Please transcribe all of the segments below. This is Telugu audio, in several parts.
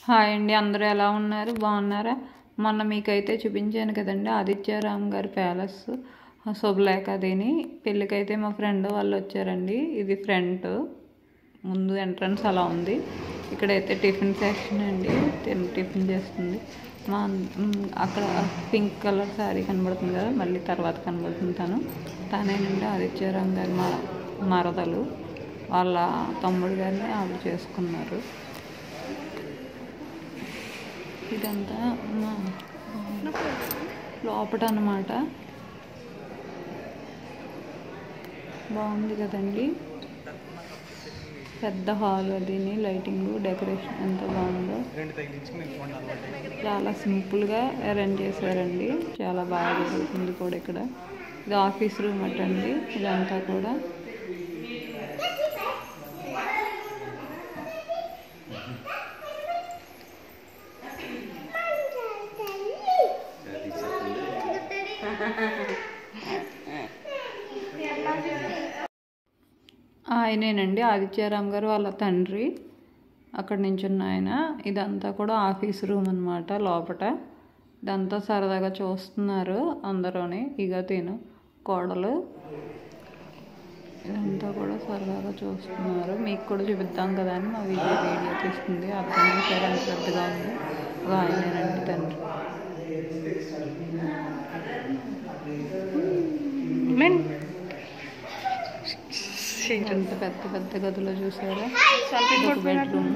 హాయ్ అండి, అందరూ ఎలా ఉన్నారు? బాగున్నారా? మొన్న మీకైతే చూపించాను కదండి ఆదిత్యరామ్ గారి ప్యాలెస్ శుభలేఖ. అదేని పెళ్ళికైతే మా ఫ్రెండ్ వాళ్ళు వచ్చారండి. ఇది ఫ్రంట్ ముందు ఎంట్రన్స్ అలా ఉంది. ఇక్కడైతే టిఫిన్ సెక్షన్ అండి, టిఫిన్ చేస్తుంది. మా అక్కడ పింక్ కలర్ శారీ కనబడుతుంది కదా, మళ్ళీ తర్వాత కనబడుతుంది తనేనండి ఆదిత్యరామ్ గారి మరదలు. వాళ్ళ తమ్ముడు గారిని ఆవిడ చేసుకున్నారు. ఇదంతా లోపట అన్నమాట. బాగుంది కదండి, పెద్ద హాల్. అదిని లైటింగ్ డెకరేషన్ ఎంత బాగుందో, చాలా సింపుల్గా అరేంజ్ చేశారండి. చాలా బాగా జరుగుతుంది కూడా ఇక్కడ. ఇది ఆఫీస్ రూమ్ అటండి ఇదంతా కూడా. ఆయనేనండి ఆదిత్యరామ్ గారు వాళ్ళ తండ్రి, అక్కడ నించున్న ఆయన. ఇదంతా కూడా ఆఫీస్ రూమ్ అన్నమాట. లోపట ఇదంతా సరదాగా చూస్తున్నారు అందరూని. ఇక తిను కోడలు ఇదంతా కూడా సరదాగా చూస్తున్నారు. మీకు కూడా చూపిద్దాం కదా అని మా వీడియో తీస్తుంది. అర్థం చేశారు ఎంత పెద్దగా ఉంది. ఆయనేనండి తండ్రి. ఎంత పెద్ద పెద్ద గదిలో చూసారా. ఒక బెడ్రూమ్,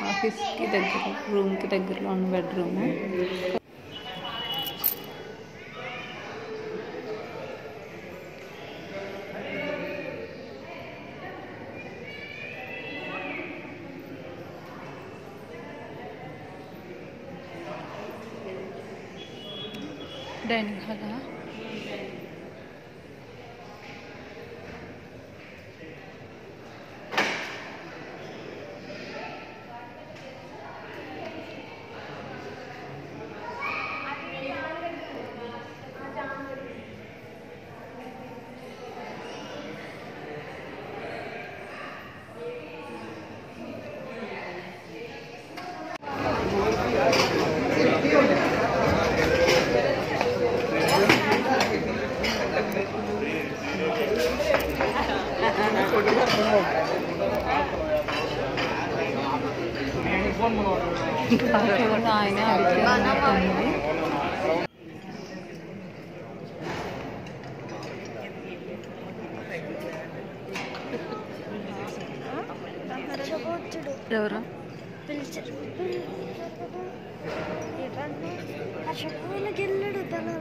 ఆఫీస్కి దగ్గర రూమ్కి దగ్గరలో ఉన్న బెడ్రూమ్. Dining hall. ఆయన అభిప్రాయం. ఎవరు పిలిచారు వెళ్ళాడు తను.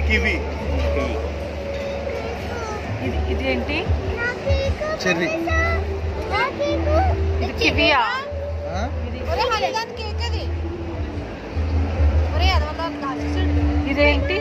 కివి ఇది ఏంటి? చెర్రీ ఇది కివియా? ఇదేంటి?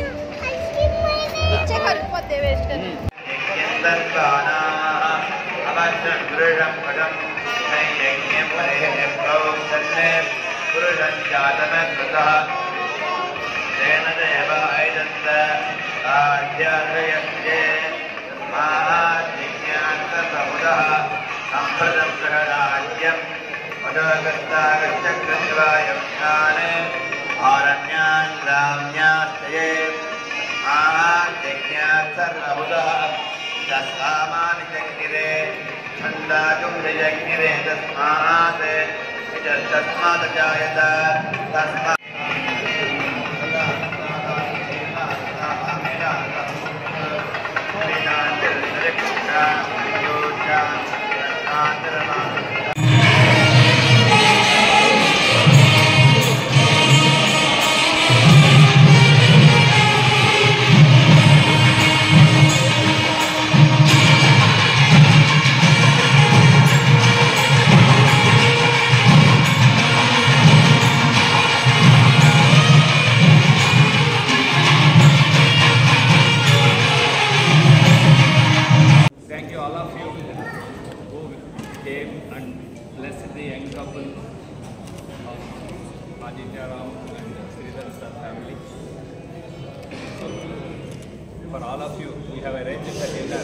For all of you, we have arranged the dinner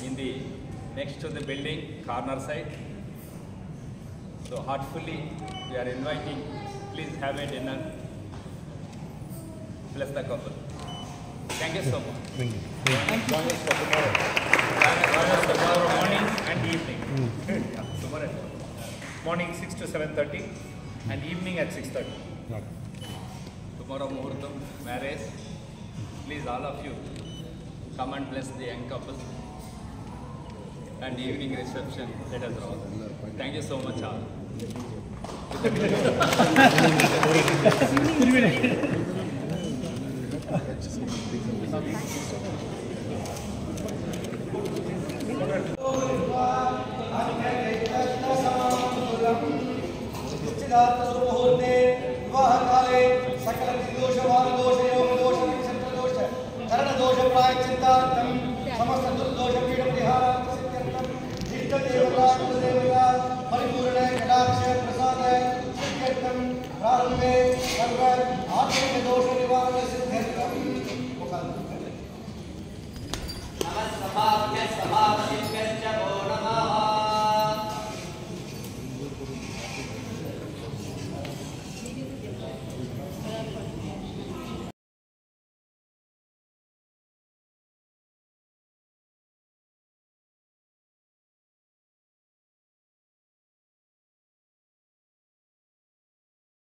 in the next to the building corner side. So heartfully we are inviting. Please have a dinner. Bless the couple. Thank you so much. Join us for tomorrow morning and evening. Tomorrow morning 6 to 7:30 and evening at 6:30. Tomorrow Muhurtam marriage. Please, all of you, come and bless the young couple. And evening reception, let us roll. Thank you so much, all. प्रारंभे सर्व आत्मिक दोष निवारण सिद्ध